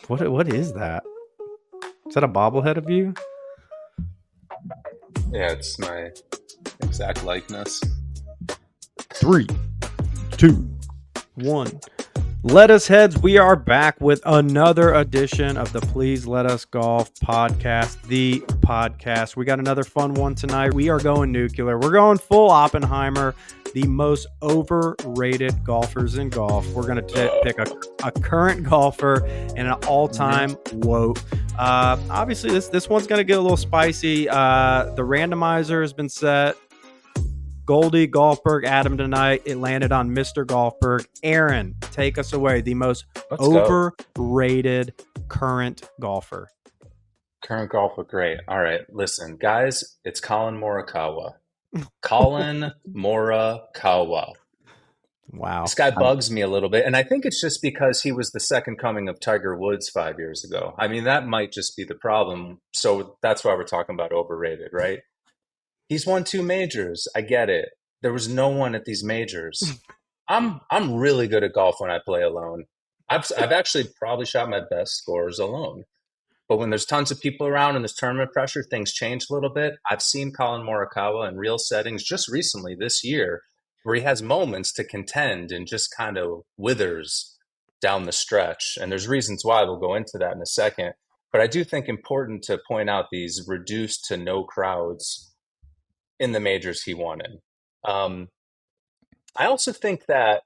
What is that? Is that a bobblehead of you? Yeah, it's my exact likeness. 3, 2, 1. Let us heads. We are back with another edition of the Please Let Us Golf podcast, the podcast. We got another fun one tonight. We are going nuclear. We're going full Oppenheimer, the most overrated golfers in golf. We're going to pick a current golfer and an all-time woat. Obviously, this one's going to get a little spicy. The randomizer has been set. Goldie Golfberg, Adam tonight. It landed on Mr. Golfberg. Aaron, take us away. The most Let's go. overrated current golfer. Current golfer, great. All right, listen, guys, it's Colin Morikawa. Colin Morikawa. Wow. This guy bugs me a little bit, and I think it's just because he was the second coming of Tiger Woods 5 years ago. I mean, that might just be the problem. So that's why we're talking about overrated, right? He's won two majors. I get it. There was no one at these majors. I'm really good at golf when I play alone. I've actually probably shot my best scores alone. But when there's tons of people around and there's tournament pressure, things change a little bit. I've seen Colin Morikawa in real settings just recently this year where he has moments to contend and just kind of withers down the stretch. And there's reasons why. We'll go into that in a second. But I do think important to point out these reduced to no crowds in the majors he won in. I also think that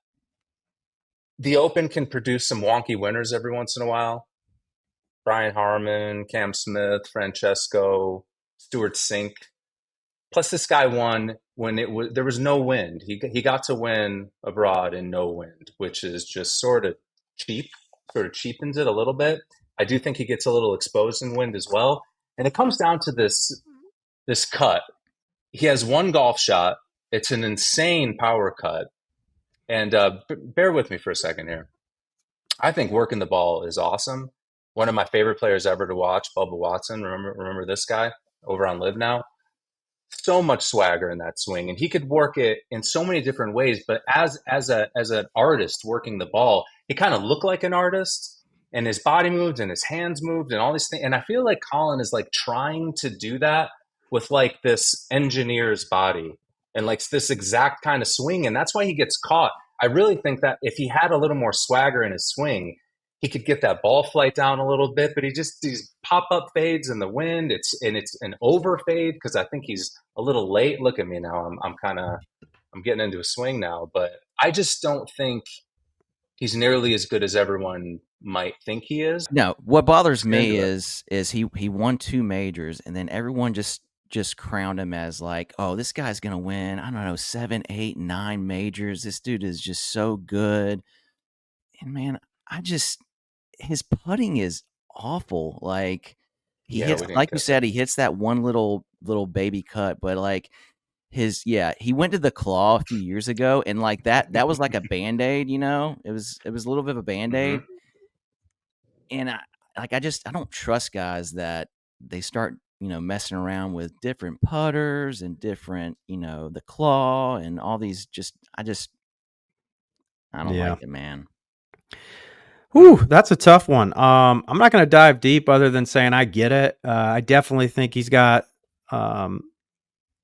the Open can produce some wonky winners every once in a while. Brian Harmon, Cam Smith, Francesco, Stuart Sink. Plus, this guy won when there was no wind. He got to win abroad in no wind, which is just cheap, sort of cheapens it a little bit. I do think he gets a little exposed in wind as well, and it comes down to this cut. He has one golf shot. It's an insane power cut, and bear with me for a second here. I think working the ball is awesome. One of my favorite players ever to watch, Bubba Watson. Remember this guy over on Live Now? So much swagger in that swing, and he could work it in so many different ways. But as an artist working the ball, he kind of looked like an artist, and his body moved, and his hands moved, and all these things. And I feel like Colin is like trying to do that with like this engineer's body and like this exact kind of swing, and that's why he gets caught. I really think that if he had a little more swagger in his swing, he could get that ball flight down a little bit, but he just these pop up fades in the wind. It's an over fade because I think he's a little late. Look at me now. I'm getting into a swing now, but I just don't think he's nearly as good as everyone might think he is. No, what bothers Let's get me into it. is he won two majors, and then everyone just crowned him as like, oh, this guy's gonna win. I don't know, 7, 8, 9 majors. This dude is just so good. And man, his putting is awful. Like he Yeah, hits, we didn't like you get said, there. he hits that one little baby cut, but like he went to the claw a few years ago, and like that was like a band-aid, it was a little bit of a band-aid. Hmm. And I don't trust guys that they start, messing around with different putters and different, the claw and all these. I don't Yeah. like it, man. Whew, that's a tough one. I'm not going to dive deep other than saying I get it. I definitely think he's got a No,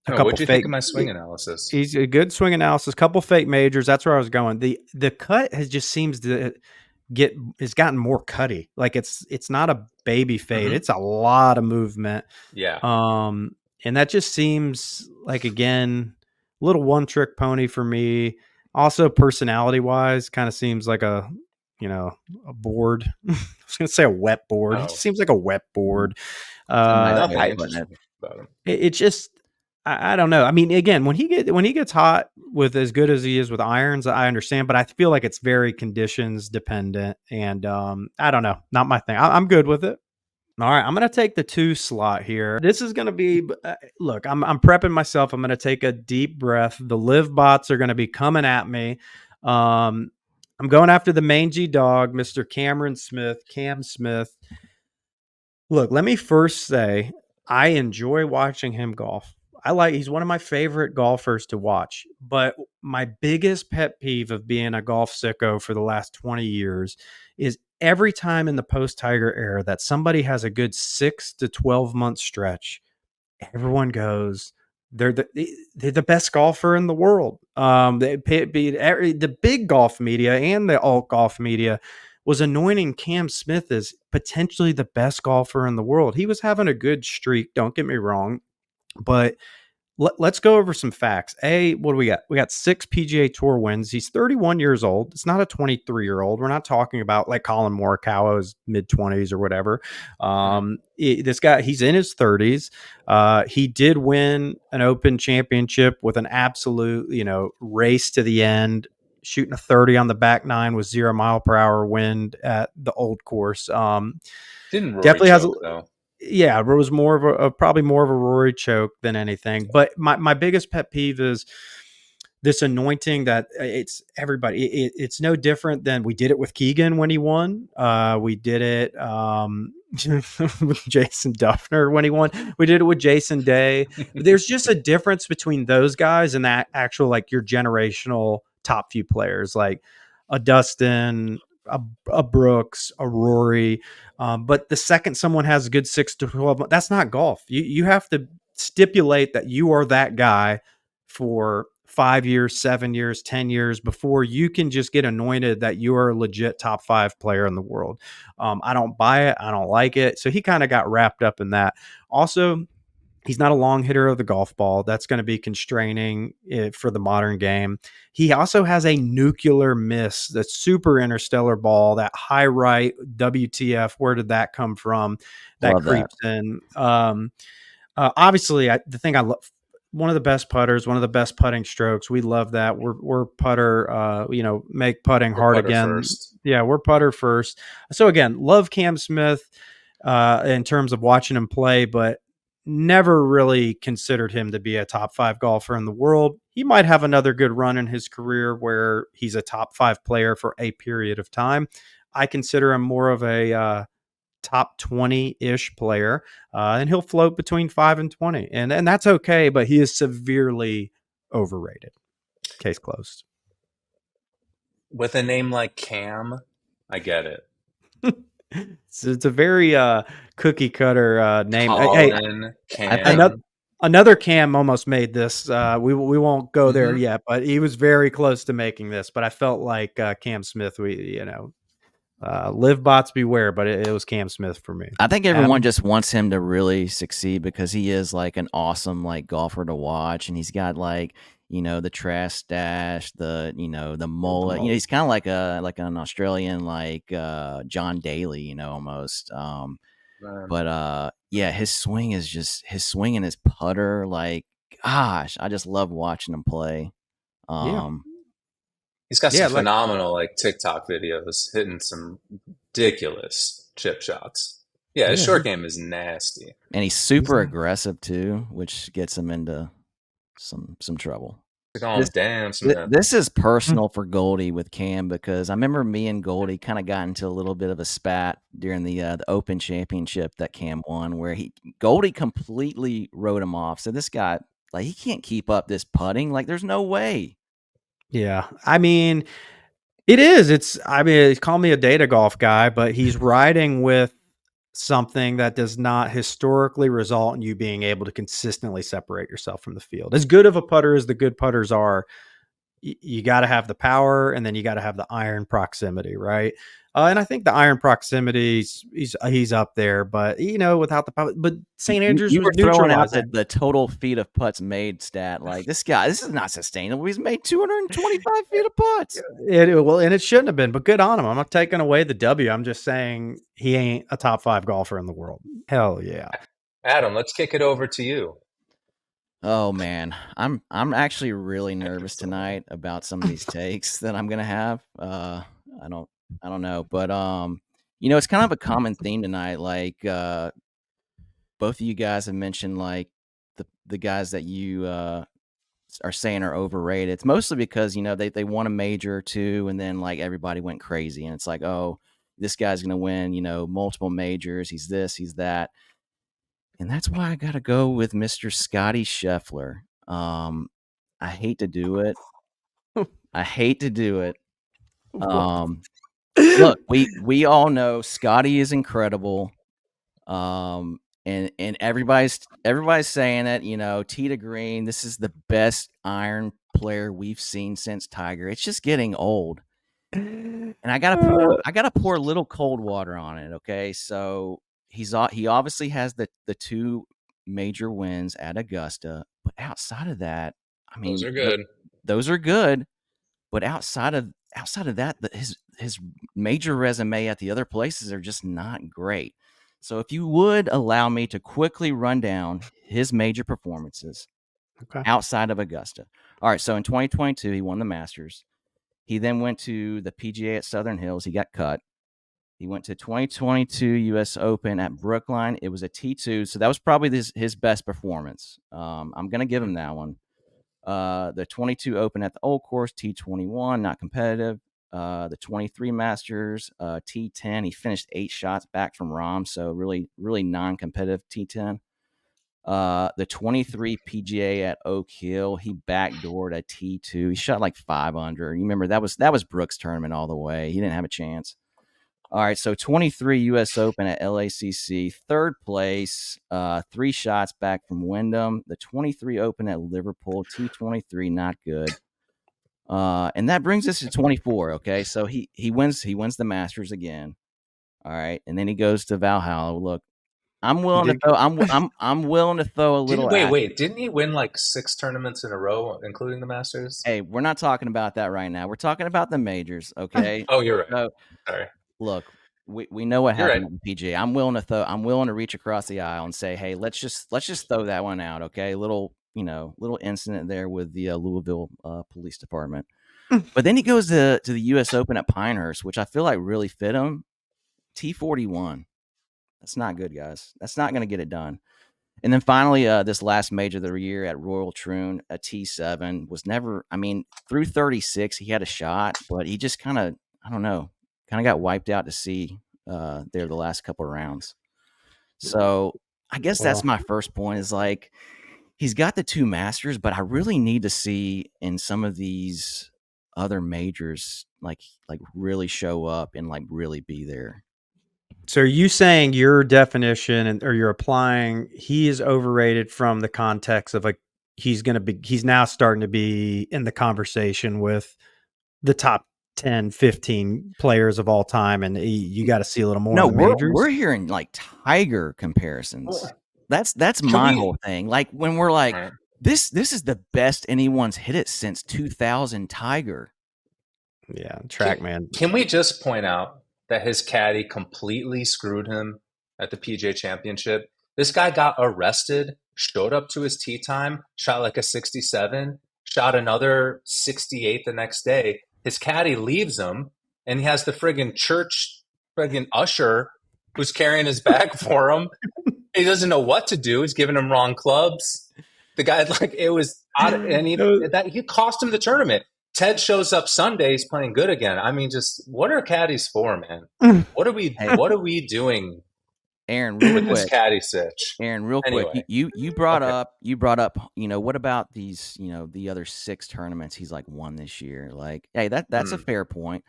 couple what'd you think fake. of my swing analysis? He's a good swing analysis. Couple fake majors. That's where I was going. The cut has just seems to it's gotten more cutty. Like it's not a baby fade. Hmm. It's a lot of movement. Yeah, Um, and that just seems like again a little one trick pony for me. Also, personality wise, kind of seems like a board. I was gonna say a wet board. He just oh, seems like a wet board. It's a nice nothing way of I putting it. interesting about him. it just I don't know. I mean, again, when he gets hot with as good as he is with irons, I understand, but I feel like it's very conditions dependent, and I don't know, not my thing. I'm good with it. All right, I'm gonna take the 2 slot here. This is gonna be look. I'm prepping myself. I'm gonna take a deep breath. The live bots are gonna be coming at me. Um, I'm going after the mangy dog, Mr. Cameron Smith, Cam Smith. Look, let me first say I enjoy watching him golf. He's one of my favorite golfers to watch. But my biggest pet peeve of being a golf sicko for the last 20 years is every time in the post-Tiger era that somebody has a good 6 to 12-month stretch, everyone goes, they're the best golfer in the world. The big golf media and the alt golf media was anointing Cam Smith as potentially the best golfer in the world. He was having a good streak, don't get me wrong, but let's go over some facts. What do we got? We got 6 PGA Tour wins. He's 31 years old. It's not a 23-year-old. We're not talking about like Colin Morikawa's mid-20s or whatever. This guy, he's in his 30s. He did win an Open Championship with an absolute, race to the end, shooting a 30 on the back nine with 0 mile per hour wind at the old course. Didn't Rory Definitely has choke, though? Yeah, it was more of probably more of a Rory choke than anything. But my biggest pet peeve is this anointing that it's everybody. It's no different than we did it with Keegan when he won. We did it with Jason Duffner when he won. We did it with Jason Day. There's just a difference between those guys and that actual like your generational top few players like a Dustin, a Brooks, a Rory. But the second someone has a good 6 to 12 months, that's not golf. You have to stipulate that you are that guy for 5 years, 7 years, 10 years before you can just get anointed that you are a legit top 5 player in the world. I don't buy it. I don't like it. So he kind of got wrapped up in that. Also, he's not a long hitter of the golf ball. That's going to be constraining for the modern game. He also has a nuclear miss, that super interstellar ball, that high right WTF. Where did that come from? That Love creeps in. Obviously, the thing I love, one of the best putters, one of the best putting strokes. We love that. We're putter, make putting hard Putter again. first. Yeah, we're putter first. So again, love Cam Smith in terms of watching him play, but never really considered him to be a top 5 golfer in the world. He might have another good run in his career where he's a top 5 player for a period of time. I consider him more of a top 20-ish player, and he'll float between 5 and 20. And that's okay, but he is severely overrated. Case closed. With a name like Cam, I get it. It's a very cookie cutter name. Colin, Cam. Another Cam almost made this. We won't go there Mhm. yet, but he was very close to making this. But I felt like Cam Smith. Live bots beware, but it was Cam Smith for me. I think everyone Adam? just wants him to really succeed because he is like an awesome like golfer to watch, and he's got like the trash stash, the the mullet. He's kind of like an Australian like John Daly, almost. But yeah, his swing and his putter. Like, gosh, I just love watching him play. Yeah. He's got Yeah, some like phenomenal like TikTok videos hitting some ridiculous chip shots. Yeah, his short game is nasty. And he's super aggressive too, which gets him into some trouble. Oh, damn, Smith. This is personal for Goldie with Cam because I remember me and Goldie kind of got into a little bit of a spat during the Open Championship that Cam won, where Goldie completely wrote him off. So this guy, like, he can't keep up this putting. Like, there's no way. Yeah, I mean, it is. He's calling me a data golf guy, but he's riding with something that does not historically result in you being able to consistently separate yourself from the field. As good of a putter as the good putters are, you got to have the power, and then you got to have the iron proximity, right? And I think the iron proximity, he's up there, but without the power. But St. Andrews You was were throwing out neutralizing. the total feet of putts made stat. Like, this is not sustainable. He's made 225 feet of putts. And it shouldn't have been, but good on him. I'm not taking away the W. I'm just saying he ain't a top 5 golfer in the world. Hell yeah. Adam, let's kick it over to you. Oh man, I'm actually really nervous tonight about some of these takes that I'm gonna have. I don't know, but it's kind of a common theme tonight. Like both of you guys have mentioned like the guys that you are saying are overrated. It's mostly because they won a major or two, and then like everybody went crazy, and it's like, oh, this guy's gonna win multiple majors. He's this, he's that. And that's why I got to go with Mr. Scotty Scheffler. I hate to do it. I hate to do it. Look, we all know Scotty is incredible. And everybody's saying that, you know, tee to green, this is the best iron player we've seen since Tiger. It's just getting old. And I gotta pour a little cold water on it. Okay, so he obviously has the two major wins at Augusta, but outside of that, I mean, Those are good. Those are good, but outside of that, his major resume at the other places are just not great. So if you would allow me to quickly run down his major performances outside of Augusta. All right, so in 2022, he won the Masters. He then went to the PGA at Southern Hills. He got cut. He went to 2022 U.S. Open at Brookline. It was a T2, so that was probably his best performance. I'm going to give him that one. The 22 Open at the Old Course, T21, not competitive. The 23 Masters, T10. He finished 8 shots back from Rahm, so really, really non-competitive T10. The 23 PGA at Oak Hill, he backdoored a T2. He shot like 5 under. You remember that was Brooks' tournament all the way. He didn't have a chance. All right, so 23 U.S. Open at LACC, third place, 3 shots back from Wyndham. The 23 Open at Liverpool, T23, not good. And that brings us to 24. Okay, so he wins the Masters again. All right, and then he goes to Valhalla. Look, I'm willing to throw. I'm willing to throw a little. Wait! Didn't he win like 6 tournaments in a row, including the Masters? Hey, we're not talking about that right now. We're talking about the majors. Okay. Oh, you're right. So, sorry. Look, we know what happened at the PGA. I'm willing to reach across the aisle and say, hey, let's just throw that one out. Okay, little incident there with the Louisville Police Department. But then he goes to the U.S. Open at Pinehurst, which I feel like really fit him. T41. That's not good, guys. That's not going to get it done. And then finally, this last major of the year at Royal Troon, a T7 was never. I mean, through 36, he had a shot, but he just kind of, I don't know, got wiped out to sea there the last couple of rounds. So I guess that's my first point. Is like he's got the 2 Masters, but I really need to see in some of these other majors like really show up and like really be there. So are you saying your definition or you're applying he is overrated from the context of like he's now starting to be in the conversation with the top 10, 15 players of all time, and you got to see a little more in the majors? We're hearing like Tiger comparisons. That's my whole thing. Like when we're like, this is the best anyone's hit it since 2000 Tiger. Yeah, TrackMan. Can we just point out that his caddy completely screwed him at the PGA Championship? This guy got arrested, showed up to his tee time, shot like a 67, shot another 68 the next day. His caddy leaves him, and he has the friggin' church usher who's carrying his bag for him. He doesn't know what to do. He's giving him wrong clubs. The guy, like, it was odd, and he cost him the tournament. Ted shows up Sunday. He's playing good again. I mean, just what are caddies for, man? What are we doing? Aaron, real with quick. This caddy sitch. Aaron, real quick. You brought up, what about these, the other 6 tournaments he's like won this year? Like, hey, that's a fair point.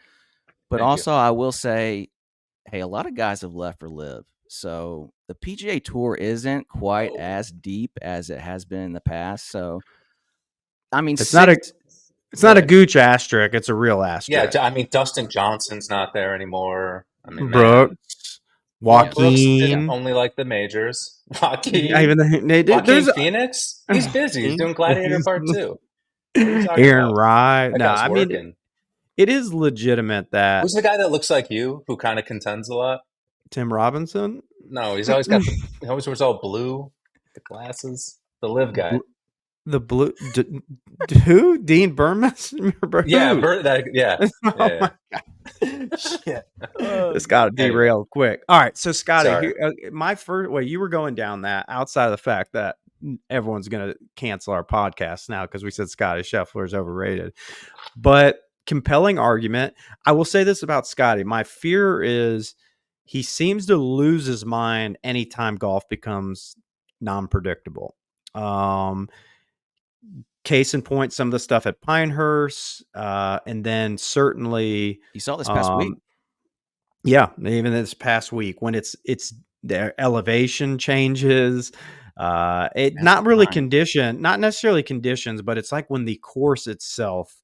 But I will say, hey, a lot of guys have left for live. So the PGA Tour isn't quite as deep as it has been in the past. So, I mean, it's not a Gooch asterisk. It's a real asterisk. Yeah, I mean, Dustin Johnson's not there anymore. I mean, Brooks, Joaquin. Brooks didn't only like the majors. Joaquin Phoenix, he's busy. He's doing Gladiator Part 2. Aaron Wright. No, I mean, it is legitimate that. Who's the guy that looks like you, who kind of contends a lot? Tim Robinson? No, he's always got he always wears all blue, the glasses, the live guy. The blue, who? Dean Burmess? Yeah, Shit. This got to derail quick. All right, so Scotty, my first. Well, you were going down that outside of the fact that everyone's going to cancel our podcast now because we said Scotty Scheffler is overrated. But compelling argument. I will say this about Scotty. My fear is he seems to lose his mind anytime golf becomes non-predictable. Case in point, some of the stuff at Pinehurst, and then certainly you saw this past week. Yeah, even this past week when it's their elevation changes. It That's not really fine. not necessarily conditions, but it's like when the course itself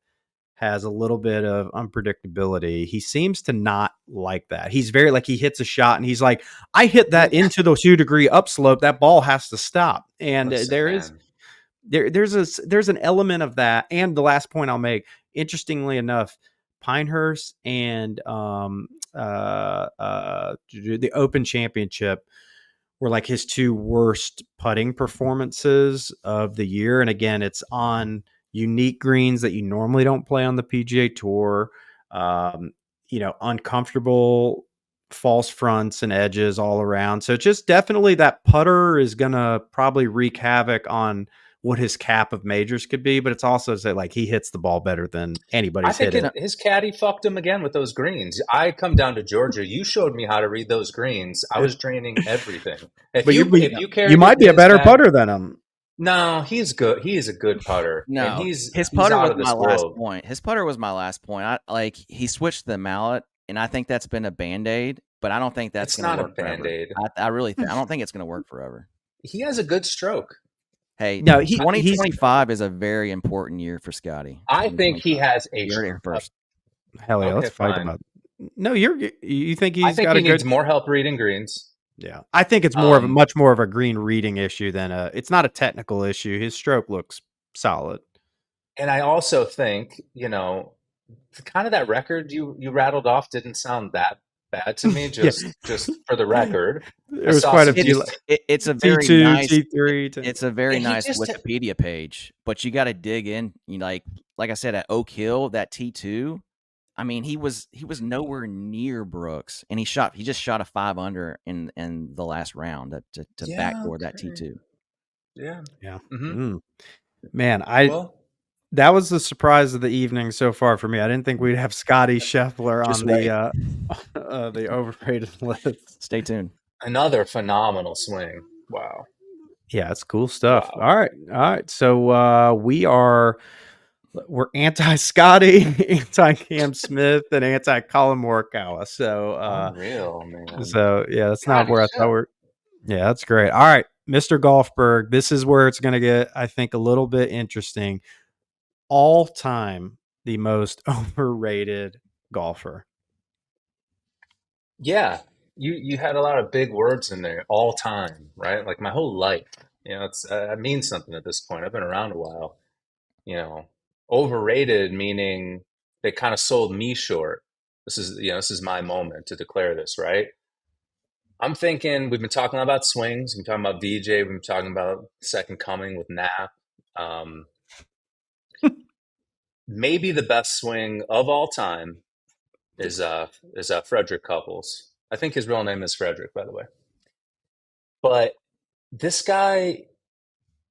has a little bit of unpredictability. He seems to not like that. He's very like he hits a shot and he's like, I hit that into the 2-degree upslope. That ball has to stop. And Listen, man. there's an element of that. And the last point I'll make, interestingly enough, Pinehurst and the Open Championship were like his two worst putting performances of the year. And again, it's on unique greens that you normally don't play on the PGA Tour. Uncomfortable false fronts and edges all around. So just definitely that putter is gonna probably wreak havoc on what his cap of majors could be, but it's also say like he hits the ball better than I anybody's think hitting. his caddy fucked him again with those greens. I come down to Georgia. You showed me how to read those greens. I was draining everything. But If you you carried might be a his better bag, putter than him. no, he's good. He is a good putter, and No, his he's putter out was of my this last world. point. His putter was my last point. He switched the mallet, and I think that's been a Band-Aid, but I don't think that's It's going to not a work forever. Band-Aid. I don't think it's going to work forever. He has a good stroke. Hey, No, he's 2025 is a very important year for Scotty. I think he 2025. has You heard it here first. hell yeah. okay, Let's fight fine. about it. No, you think I he's think got he a good. needs more help reading greens. Yeah, I think it's much more of a green reading issue than it's not a technical issue. His stroke looks solid. And I also think, kind of that record you rattled off didn't sound that bad to me. Yeah, Just for the record, there I was saw quite a some few decent. It's a very T2, nice T3. it's a very And he nice just Wikipedia page, but you got to dig in. Like I said at Oak Hill, that T2. I mean, he was nowhere near Brooks, and he just shot a 5 under in the last round to Yeah, backdoor that okay. T2. Yeah. Yeah, Mm-hmm. man, Well, that was the surprise of the evening so far for me. I didn't think we'd have Scotty Scheffler Just on wait. the overrated list. Stay tuned. another phenomenal swing. Wow. Yeah, it's cool stuff. Wow. All right. So we're anti Scotty, anti Cam Smith, and anti Colin Morikawa. Unreal, man. Yeah, that's not Scotty where I thought Shep. we're. Yeah, that's great. All right, Mr. Golfberg. This is where it's going to get, I think, a little bit interesting. All time, the most overrated golfer. Yeah. You had a lot of big words in there. All time, right? Like my whole life. It's it means something at this point. I've been around a while. You know, Overrated meaning they kind of sold me short. This is my moment to declare this, right? I'm thinking we've been talking about swings. We've been talking about VJ. We've been talking about Second Coming with Knapp. Um, maybe the best swing of all time is Frederick Couples. I think his real name is Frederick, by the way. But this guy,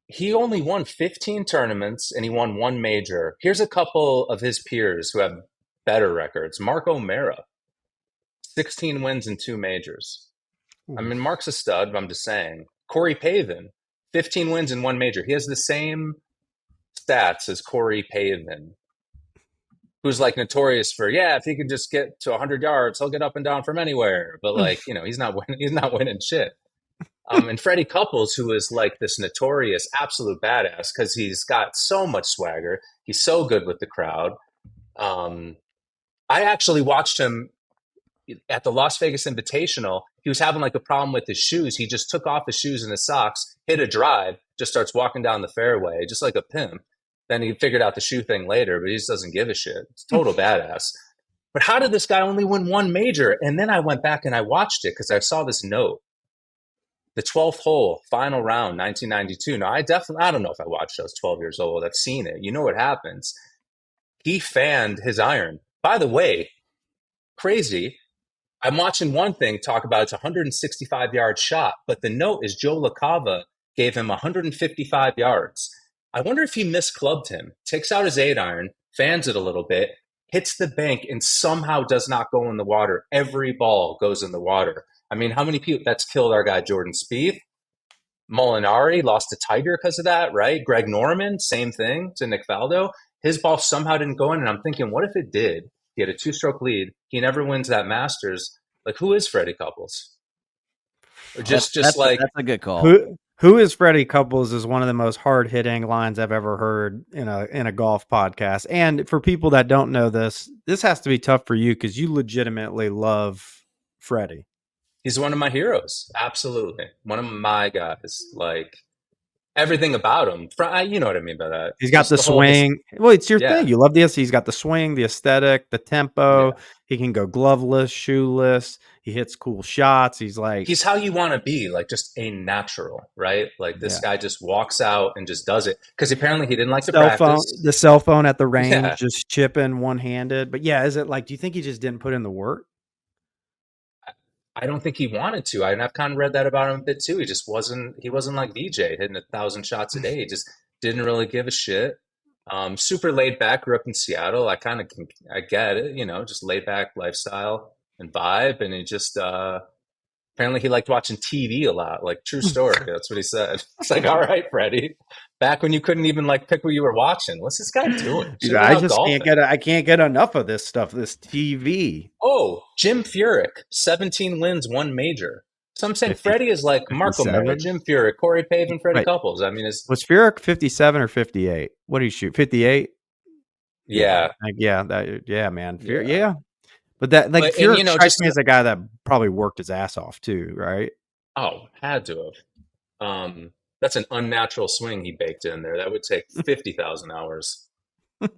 he only won 15 tournaments and he won one major. Here's a couple of his peers who have better records. Mark O'Mara, 16 wins and two majors. I mean, Mark's a stud, but I'm just saying. Corey Pavin, 15 wins and one major. He has the same stats as Corey Pavin, who's like notorious for, if he can just get to 100 yards, he'll get up and down from anywhere. But he's not winning. He's not winning shit. And Freddie Couples, who is like this notorious absolute badass because he's got so much swagger. He's so good with the crowd. I actually watched him at the Las Vegas Invitational. He was having like a problem with his shoes. He just took off his shoes and his socks, hit a drive, just starts walking down the fairway, just like a pimp. Then he figured out the shoe thing later, but he just doesn't give a shit. It's total badass. But how did this guy only win one major? And then I went back and I watched it because I saw this note. The 12th hole, final round, 1992. Now, I don't know if I watched. I was 12 years old. I've seen it. You know what happens. He fanned his iron. By the way, crazy. I'm watching one thing talk about it's a 165-yard shot, but the note is Joe LaCava gave him 155 yards. I wonder if he misclubbed him. Takes out his 8-iron, fans it a little bit, hits the bank, and somehow does not go in the water. Every ball goes in the water. I mean, how many people? That's killed our guy Jordan Spieth. Molinari lost to Tiger because of that, right? Greg Norman, same thing to Nick Faldo. His ball somehow didn't go in, and I'm thinking, what if it did? He had a 2-stroke lead. He never wins that Masters. Like, who is Freddie Couples? Or That's just that's like that's a good call. Who is Freddie Couples is one of the most hard hitting lines I've ever heard in a golf podcast. And for people that don't know this has to be tough for you because you legitimately love Freddie. he's one of my heroes. Absolutely, one of my guys. Like everything about him. You know what I mean by that. He's got Just the the whole swing. Well, it's your yeah, thing. You love this. He's got the swing, the aesthetic, the tempo. yeah. He can go gloveless, shoeless. He hits cool shots. He's like, He's how you want to be, like just a natural, right? Like this yeah. guy just walks out and just does it because apparently he didn't like to practice. The cell phone at the range, Yeah, just chipping one handed. But yeah, is it like, do you think he just didn't put in the work? I don't think he wanted to. I've kind of read that about him a bit too. He just wasn't. He wasn't like VJ hitting 1,000 shots a day. He just didn't really give a shit. Super laid back. Grew up in Seattle. I get it. You know, just laid back lifestyle and vibe. And he just apparently he liked watching TV a lot. Like true story. That's what he said. It's like, all right, Freddie. Back when you couldn't even like pick what you were watching. What's this guy doing? Should have been I out just golfing. I can't get enough of this stuff. This TV. Oh, Jim Furyk, 17 wins, one major. So I'm saying 50, Freddie is like Mark O'Mara, 57. Jim Furyk, Corey Pavin, Freddie Wait, Couples. I mean, was Furyk 57 or 58? What did he shoot? 58. yeah, Yeah, man. yeah. Yeah. But that like But and Furyk you know, strikes just me as a guy that probably worked his ass off too, right? had to have. That's an unnatural swing he baked in there. That would take 50,000 hours,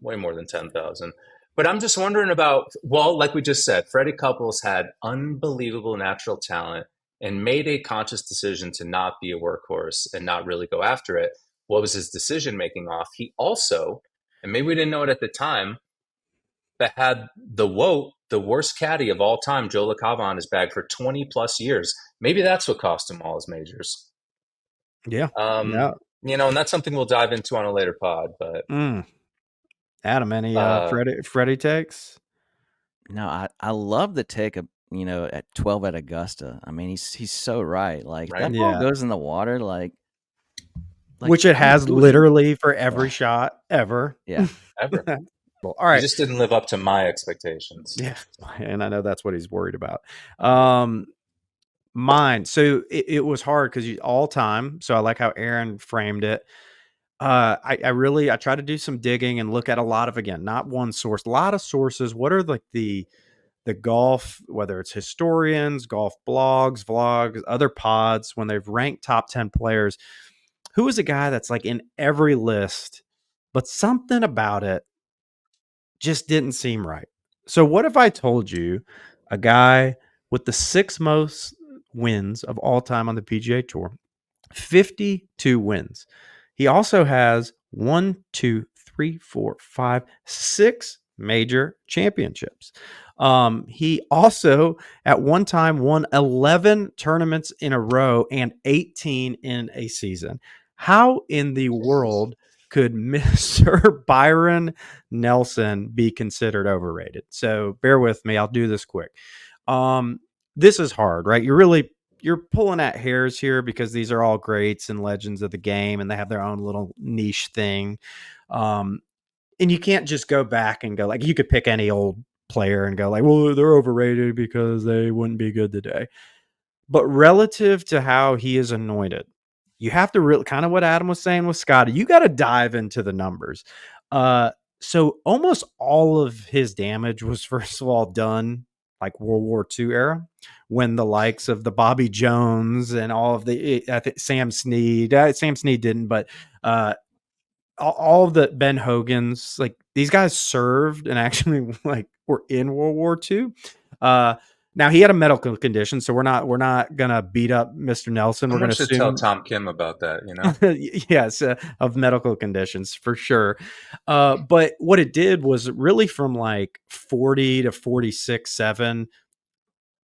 way more than 10,000. But I'm just wondering about, well, like we just said, Freddie Couples had unbelievable natural talent and made a conscious decision to not be a workhorse and not really go after it. What was his decision making off? He also, and maybe we didn't know it at the time, but had the worst caddy of all time, Joe LaCava, on his bag for 20 plus years. Maybe that's what cost him all his majors. Yeah. Um, Yeah. you know, and that's something we'll dive into on a later pod. But Adam, any uh, Freddie takes? No, I love the take of at 12 at Augusta. I mean, he's so right. Like right, that ball Yeah. goes in the water, like Which it what are you has doing? literally for every Ugh. shot ever. Yeah. ever. All He right. just didn't live up to my expectations. Yeah. And I know that's what he's worried about. Mine. So it was hard because all time. So I like how Aaron framed it. I try to do some digging and look at a lot of, again, not one source, a lot of sources. What are like the golf, whether it's historians, golf blogs, vlogs, other pods, when they've ranked top 10 players, who is a guy that's like in every list, but something about it just didn't seem right. So what if I told you a guy with the sixth most wins of all time on the PGA Tour, 52 wins. He also has 6 major championships. He also at one time won 11 tournaments in a row and 18 in a season. How in the world could Mr. Byron Nelson be considered overrated? So bear with me. I'll do this quick. This is hard, right? You're pulling at hairs here because these are all greats and legends of the game and they have their own little niche thing. And you can't just go back and go like, you could pick any old player and go like, well, they're overrated because they wouldn't be good today. But relative to how he is anointed, you have to really kind of what Adam was saying with Scotty, you got to dive into the numbers. So almost all of his damage was first of all done like World War II era, when the likes of the Bobby Jones and all of I think Sam Snead didn't, but all of the Ben Hogans, like these guys served and actually like were in World War II. Now he had a medical condition, so we're not gonna beat up Mr. Nelson. We're Someone gonna should tell assume, Tom Kim about that. You know, yes, of medical conditions for sure. But what it did was really from like 40 to 46, 7,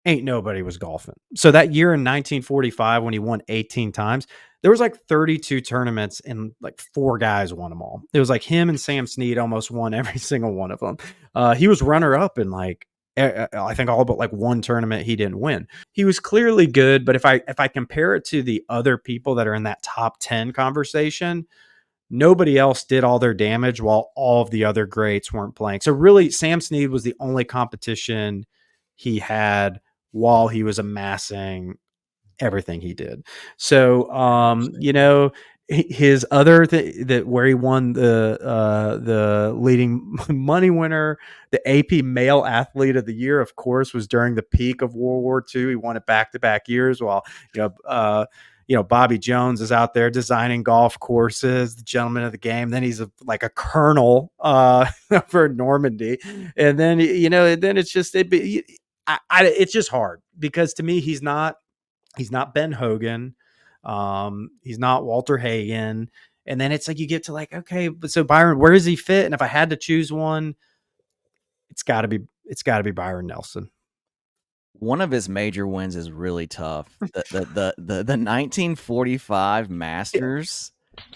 ain't nobody was golfing. So that year in 1945, when he won 18 times, there was like 32 tournaments and like 4 guys won them all. It was like him and Sam Snead almost won every single one of them. He was runner up in like, I think all but like one tournament he didn't win. He was clearly good, but if I compare it to the other people that are in that top 10 conversation, nobody else did all their damage while all of the other greats weren't playing. So really, Sam Snead was the only competition he had while he was amassing everything he did. So, his other that where he won the leading money winner, the AP Male Athlete of the Year, of course, was during the peak of World War II. He won it back to back years. While Bobby Jones is out there designing golf courses, the gentleman of the game. Then he's like a colonel for Normandy, and then then it's just it's just hard because to me he's not Ben Hogan. He's not Walter Hagen. And then it's like you get to like, okay, but so Byron, where does he fit? And if I had to choose one, it's gotta be Byron Nelson. One of his major wins is really tough. The 1945 Masters.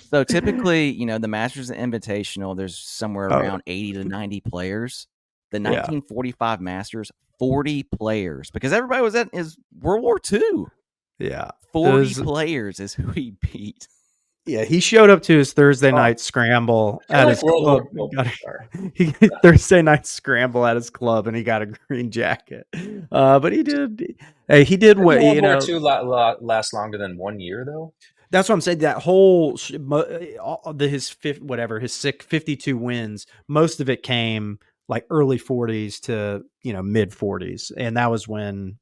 So typically, the Masters and Invitational, there's somewhere around 80 to 90 players. The 1945 Masters, 40 players, because everybody was at his World War II. Yeah. 40 players is who he beat. Yeah, he showed up to his Thursday night scramble at his club. Thursday night scramble at his club, and he got a green jacket. But he did. Hey, he did what World War II last longer than 1 year, though. That's what I'm saying. That whole his 52 wins, most of it came like early 40s to mid 40s, and that was when.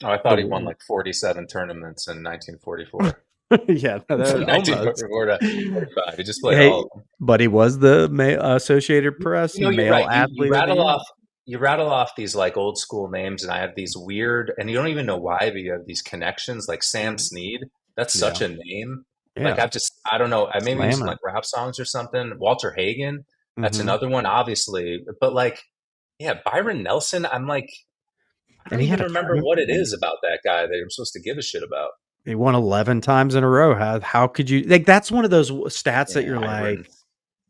Oh, I thought he won like 47 tournaments in 1944. Yeah, from 1944 to 45. He just played all of them. But he was the Associated Press male right. athlete. You rattle off these like old school names, and I have these weird, and you don't even know why, but you have these connections, like Sam Snead. That's such a name. Yeah. Like I don't know. I maybe used like rap songs or something. Walter Hagen. That's another one, obviously. But like, yeah, Byron Nelson. I'm like, I don't even remember what it is about that guy that I'm supposed to give a shit about. He won 11 times in a row. How could you like? That's one of those stats that you're like,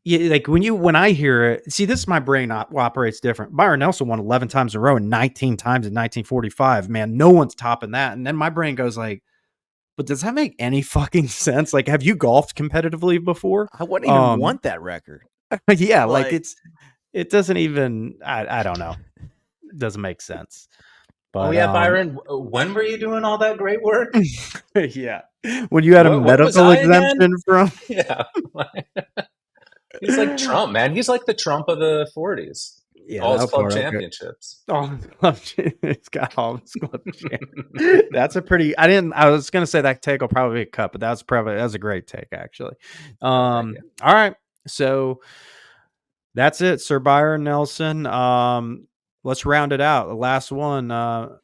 yeah, like when I hear it. See, this is my brain operates different. Byron Nelson won 11 times in a row and 19 times in 1945. Man, no one's topping that. And then my brain goes like, but does that make any fucking sense? Like, have you golfed competitively before? I wouldn't even want that record. Yeah, like it doesn't even. I don't know. It doesn't make sense. But, Byron, when were you doing all that great work? Yeah. When you had a medical exemption from? Yeah. He's like Trump, man. He's like the Trump of the 40s. Yeah, all his club championships. He's got all his club championships. That's a pretty. I was going to say that take will probably be a cut, but that was a great take, actually. All right. So that's it, Sir Byron Nelson. Let's round it out. The last one,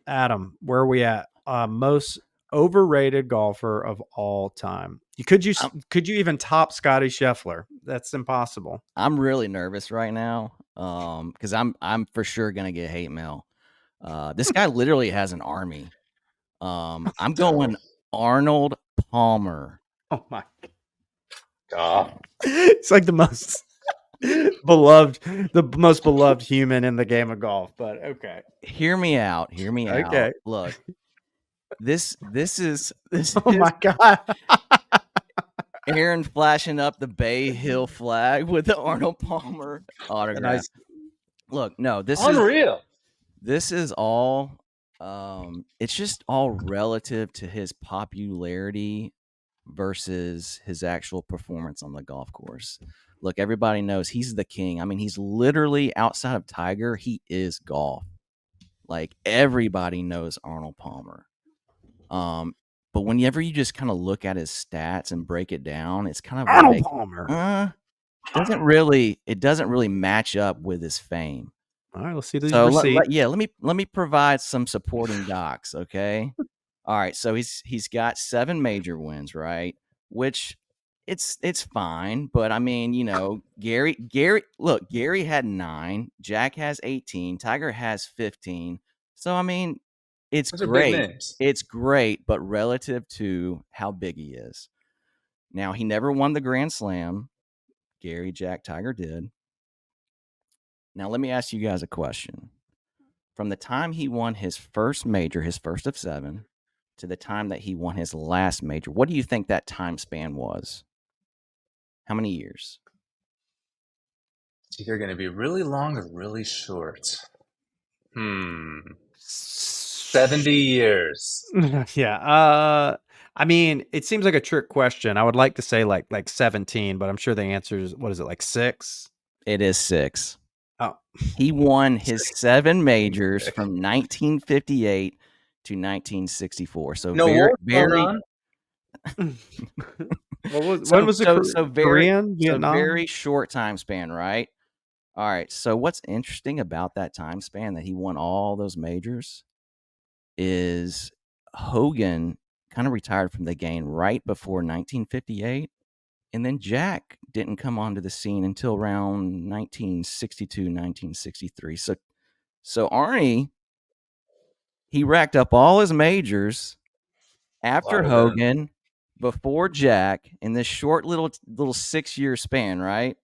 Adam, where are we at? Most overrated golfer of all time. Could you even top Scotty Scheffler? That's impossible. I'm really nervous right now because I'm for sure gonna get hate mail. This guy literally has an army. I'm going Arnold Palmer. Oh my God! It's like the most most beloved human in the game of golf. But okay, hear me out. Okay, look, this is. Oh my God! Aaron flashing up the Bay Hill flag with the Arnold Palmer autograph. Nice. Look, no, this is unreal. This is all. It's just all relative to his popularity versus his actual performance on the golf course. Look, everybody knows he's the king. I mean, he's literally outside of Tiger. He is golf. Like everybody knows Arnold Palmer. But whenever you just kind of look at his stats and break it down, it's kind of Arnold Palmer. Doesn't really match up with his fame. All right, let's see these receipts. Let me provide some supporting docs, okay? All right, so he's got 7 major wins, right? Which it's fine, but I mean, Gary had 9, Jack has 18, Tiger has 15. So I mean, it's great. It's great, but relative to how big he is. Now, he never won the Grand Slam. Gary, Jack, Tiger did. Now, let me ask you guys a question. From the time he won his first major, his first of 7, to the time that he won his last major, what do you think that time span was? How many years? It's either going to be really long or really short. 70 years. Yeah. I mean, it seems like a trick question. I would like to say like 17, but I'm sure the answer is, what is it, like 6? It is 6. Oh, He won his 7 majors Sick. from 1958 to 1964. So No, what was going on? when was the Korean, Vietnam? very short time span, right? All right. So what's interesting about that time span that he won all those majors is Hogan kind of retired from the game right before 1958. And then Jack didn't come onto the scene until around 1962, 1963. So Arnie, he racked up all his majors after Lot of them. Hogan, before Jack, in this short little 6-year span, right?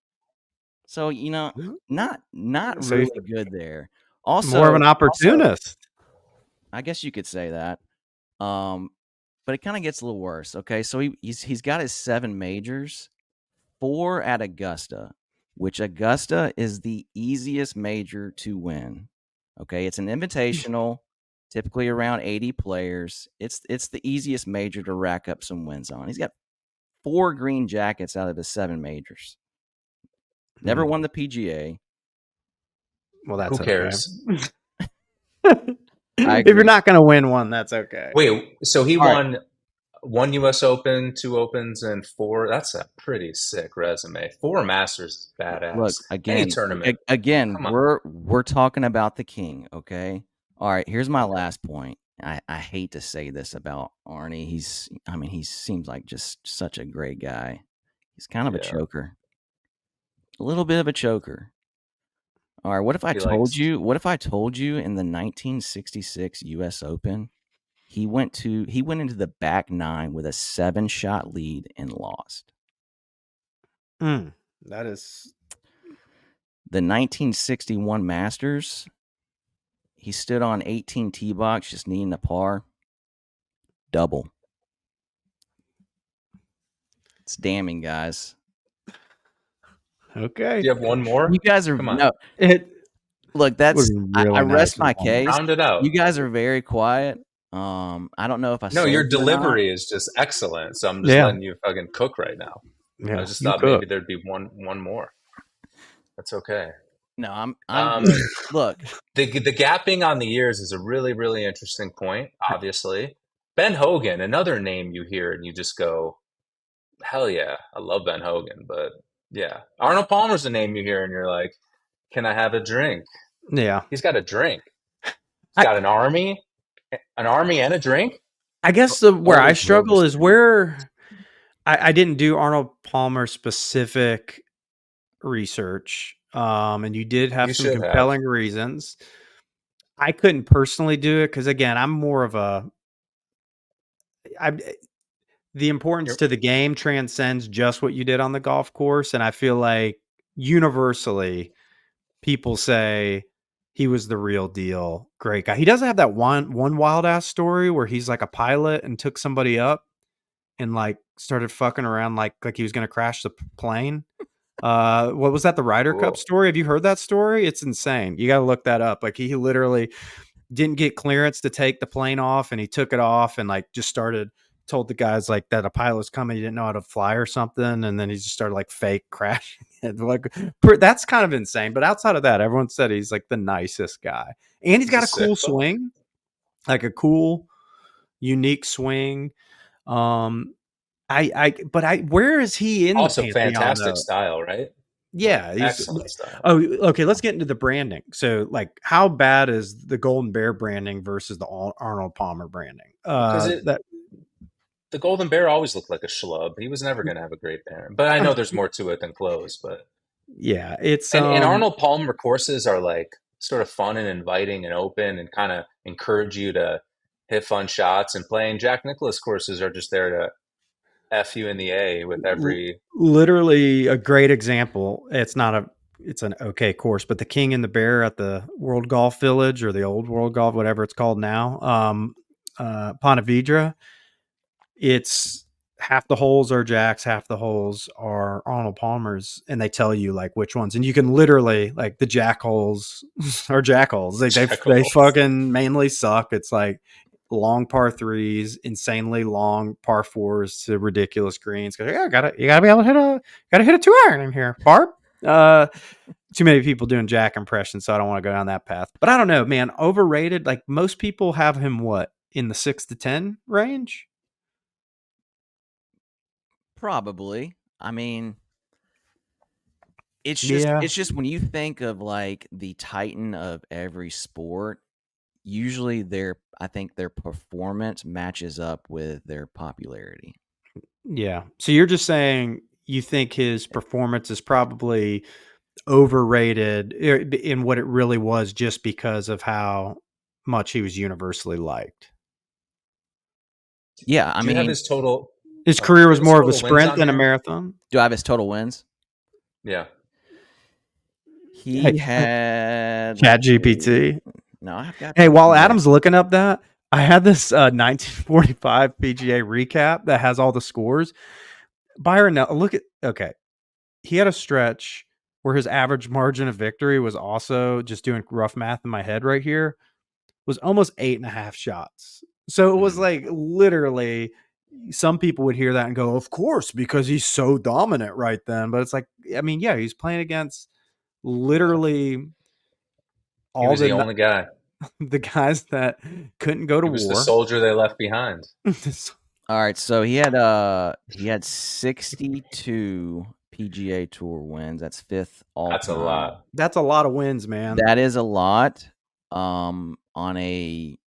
So not So he's really good there. Also, more of an opportunist. I guess you could say that. But it kind of gets a little worse. Okay, so he's got his 7 majors, 4 at Augusta, which Augusta is the easiest major to win. Okay, it's an invitational, typically around 80 players. It's the easiest major to rack up some wins on. He's got 4 green jackets out of his 7 majors. Never won the PGA. Well, that's Who cares? If you're not going to win one, that's okay. Wait, so he All won 1 U.S. Open, 2 Opens, and 4. That's a pretty sick resume. 4 Masters is badass. Look, Any tournament. Again, we're talking about the king, okay? All right, here's my last point. I hate to say this about Arnie. He seems like just such a great guy. He's kind of a choker. A little bit of a choker. All right, what if I told you in the 1966 US Open, he went into the back 9 with a 7-shot lead and lost. That is the 1961 Masters. He stood on 18 tee box, just needing a par. Double. It's damning, guys. okay. Do you have one more? You guys are Come on. no. Look, that's really I rest nice my case. Round it out. You guys are very quiet. I don't know if I. No, your delivery is just excellent. So I'm just letting you fucking cook right now. Yeah, I just thought maybe there'd be one more. That's okay. No, I'm good. Look, the gapping on the years is a really, really interesting point. Obviously, Ben Hogan, another name you hear and you just go, hell yeah, I love Ben Hogan. But yeah, Arnold Palmer's a name you hear and you're like, can I have a drink? Yeah, he's got a drink. He's got an army and a drink. I guess where I struggle is where I didn't do Arnold Palmer specific research, and you did have some compelling reasons. I couldn't personally do it because, again, I'm more of the importance to the game transcends just what you did on the golf course, and I feel like universally people say he was the real deal, great guy. He doesn't have that one wild ass story where he's like a pilot and took somebody up and like started fucking around like he was going to crash the plane. What was that? The Ryder Cup story? Have you heard that story? It's insane. You got to look that up. Like he literally didn't get clearance to take the plane off and he took it off and like just told the guys like that a pilot was coming. He didn't know how to fly or something. And then he just started like fake crashing. Like that's kind of insane. But outside of that, everyone said he's like the nicest guy and he's got a cool swing, like a cool, unique swing. Where is he in also the Pantheon, fantastic style, right? Yeah, excellent style. Oh, okay. Let's get into the branding. So, like, how bad is the Golden Bear branding versus the Arnold Palmer branding? The Golden Bear always looked like a schlub. He was never going to have a great brand. But I know there's more to it than clothes. But yeah, it's and Arnold Palmer courses are like sort of fun and inviting and open and kind of encourage you to hit fun shots and play. And Jack Nicklaus courses are just there to F you in the A with every. Literally a great example. It's an okay course, but the King and the Bear at the World Golf Village or the old World Golf, whatever it's called now, Ponte Vedra. It's half the holes are Jacks, half the holes are Arnold Palmer's, and they tell you like which ones, and you can literally like the Jack holes are Jack holes. Like they Jackals. fucking mainly suck. It's like long par threes, insanely long par fours to ridiculous greens. Cause yeah, you gotta be able to hit a 2-iron in here, Barb. Too many people doing Jack impressions, so I don't want to go down that path. But I don't know, man. Overrated. Like most people have him what in the 6 to 10 range. Probably. I mean, it's Yeah. just when you think of like the titan of every sport, usually I think their performance matches up with their popularity. Yeah. So you're just saying you think his performance is probably overrated in what it really was just because of how much he was universally liked. Yeah, I Do you have mean, his total? His do career you was have his more of a total wins sprint on than a here? marathon. do I have his total wins? Yeah. He had Chat GPT. No, I've got. Hey, while PGA. Adam's looking up that, I had this 1945 PGA recap that has all the scores. Byron, now look at he had a stretch where his average margin of victory was also, just doing rough math in my head right here, was almost 8.5 shots. So it was like literally, some people would hear that and go, of course, because he's so dominant right then. But it's like, I mean, yeah, he's playing against literally He all was the only guy. the guys that couldn't go to He was the war. soldier they left behind. All right, so he had 62 PGA Tour wins. That's fifth all That's a time. lot. That's a lot of wins, man. That is a lot on a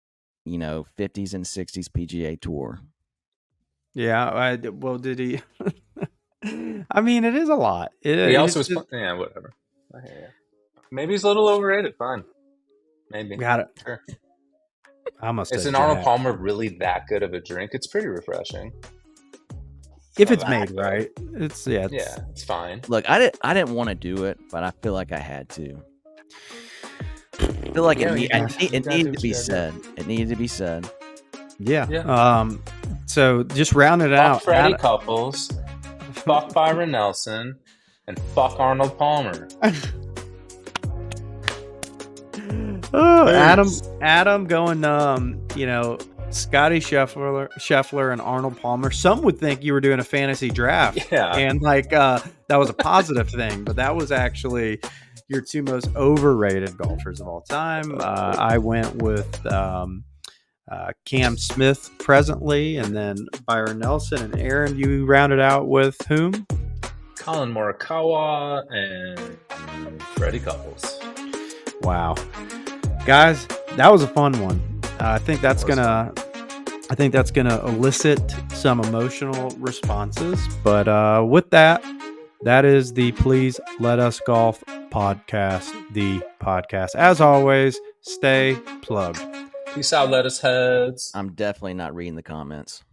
50s and 60s PGA Tour. Yeah. Well, did he? I mean, it is a lot. He also was. Yeah, whatever. Maybe he's a little overrated. Fine. Maybe. Got it. Sure. I must. Is an Arnold Palmer really that good of a drink? It's pretty refreshing. If it's made right, it's it's fine. Look, I didn't want to do it, but I feel like I had to. I feel like it needed to be said. It needed to be said. Yeah. So just round it out. Fuck Freddie Couples, fuck Byron Nelson, and fuck Arnold Palmer. Oh, Adam going, Scotty Scheffler and Arnold Palmer. Some would think you were doing a fantasy draft, and like that was a positive thing, but that was actually your two most overrated golfers of all time. I went with Cam Smith presently, and then Byron Nelson. And Aaron, you rounded out with whom? Colin Morikawa and Freddie Couples. Wow. Guys, that was a fun one. I think that's gonna elicit some emotional responses. But with that is the Please Let Us Golf podcast. The podcast, as always, stay plugged. Peace out, lettuce heads. I'm definitely not reading the comments.